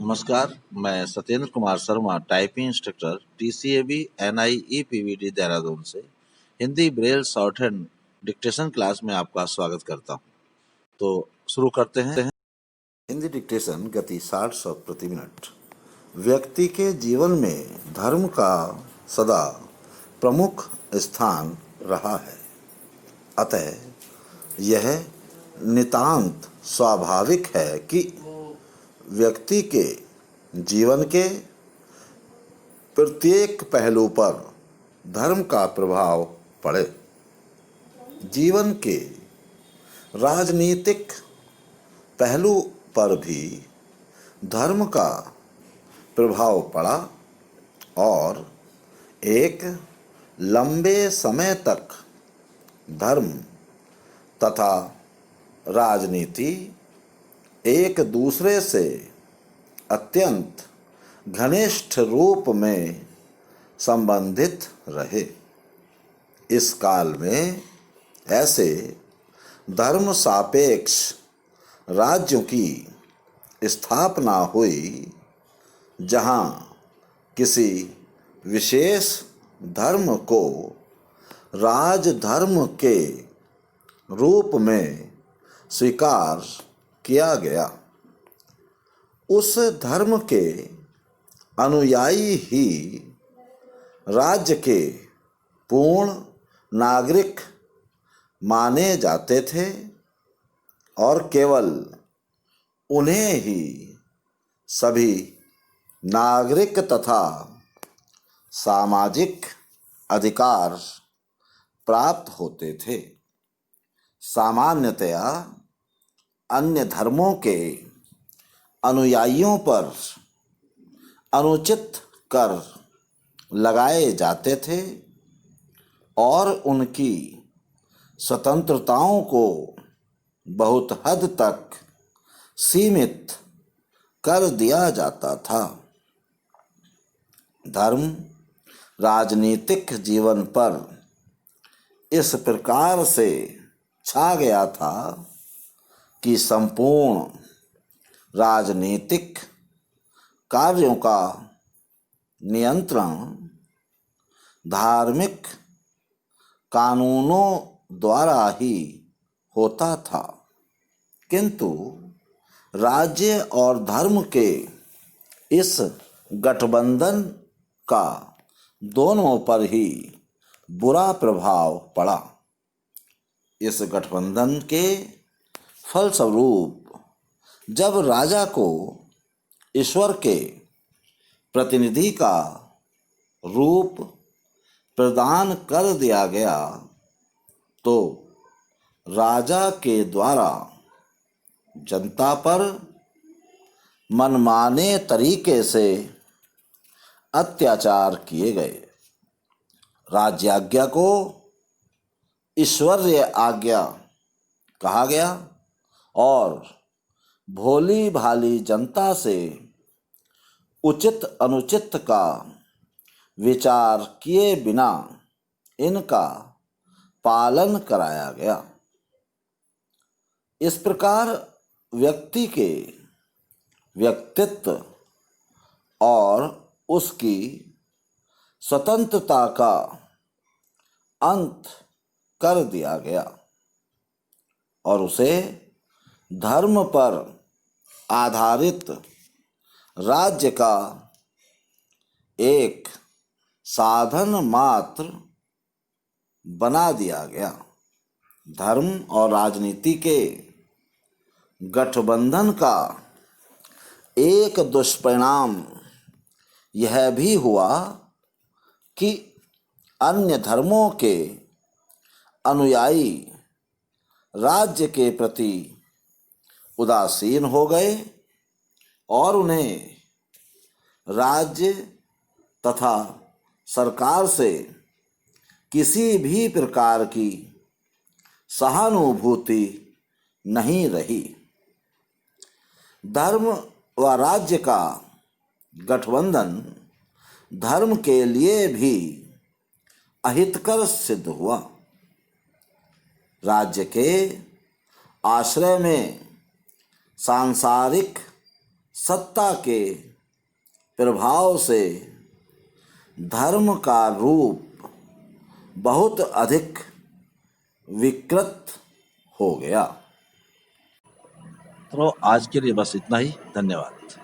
नमस्कार, मैं Satyendra Kumar Sharma, typing instructor, TCAB NI EPVD Dehradun से Hindi braille shorthand dictation class में आपका स्वागत करता हूं। तो शुरू करते हैं। हिंदी डिक्टेशन गति 60 शब्द प्रति मिनट। व्यक्ति के जीवन में धर्म का सदा प्रमुख स्थान रहा है, अतः यह नितांत स्वाभाविक है कि व्यक्ति के जीवन के प्रत्येक पहलू पर धर्म का प्रभाव पड़े। जीवन के राजनीतिक पहलू पर भी धर्म का प्रभाव पड़ा और एक लंबे समय तक धर्म तथा राजनीति एक दूसरे से अत्यंत घनिष्ठ रूप में संबंधित रहे। इस काल में ऐसे धर्म सापेक्ष राज्यों की स्थापना हुई जहां किसी विशेष धर्म को राजधर्म के रूप में स्वीकार किया गया। उस धर्म के अनुयायी ही राज्य के पूर्ण नागरिक माने जाते थे और केवल उन्हें ही सभी नागरिक तथा सामाजिक अधिकार प्राप्त होते थे। सामान्यतया अन्य धर्मों के अनुयायियों पर अनुचित कर लगाए जाते थे और उनकी स्वतंत्रताओं को बहुत हद तक सीमित कर दिया जाता था। धर्म राजनीतिक जीवन पर इस प्रकार से छा गया था कि संपूर्ण राजनीतिक कार्यों का नियंत्रण धार्मिक कानूनों द्वारा ही होता था, किंतु राज्य और धर्म के इस गठबंधन का दोनों पर ही बुरा प्रभाव पड़ा। इस गठबंधन के फलस्वरूप जब राजा को ईश्वर के प्रतिनिधि का रूप प्रदान कर दिया गया तो राजा के द्वारा जनता पर मनमाने तरीके से अत्याचार किए गए। राज्याज्ञा को ईश्वर्य आज्ञा कहा गया और भोली भाली जनता से उचित अनुचित का विचार किए बिना इनका पालन कराया गया। इस प्रकार व्यक्ति के व्यक्तित्व और उसकी स्वतंत्रता का अंत कर दिया गया और उसे धर्म पर आधारित राज्य का एक साधन मात्र बना दिया गया। धर्म और राजनीति के गठबंधन का एक दुष्परिणाम यह भी हुआ कि अन्य धर्मों के अनुयायी राज्य के प्रति उदासीन हो गए और उन्हें राज्य तथा सरकार से किसी भी प्रकार की सहानुभूति नहीं रही। धर्म व राज्य का गठबंधन धर्म के लिए भी अहितकर सिद्ध हुआ। राज्य के आश्रय में सांसारिक सत्ता के प्रभाव से धर्म का रूप बहुत अधिक विकृत हो गया। तो आज के लिए बस इतना ही। धन्यवाद।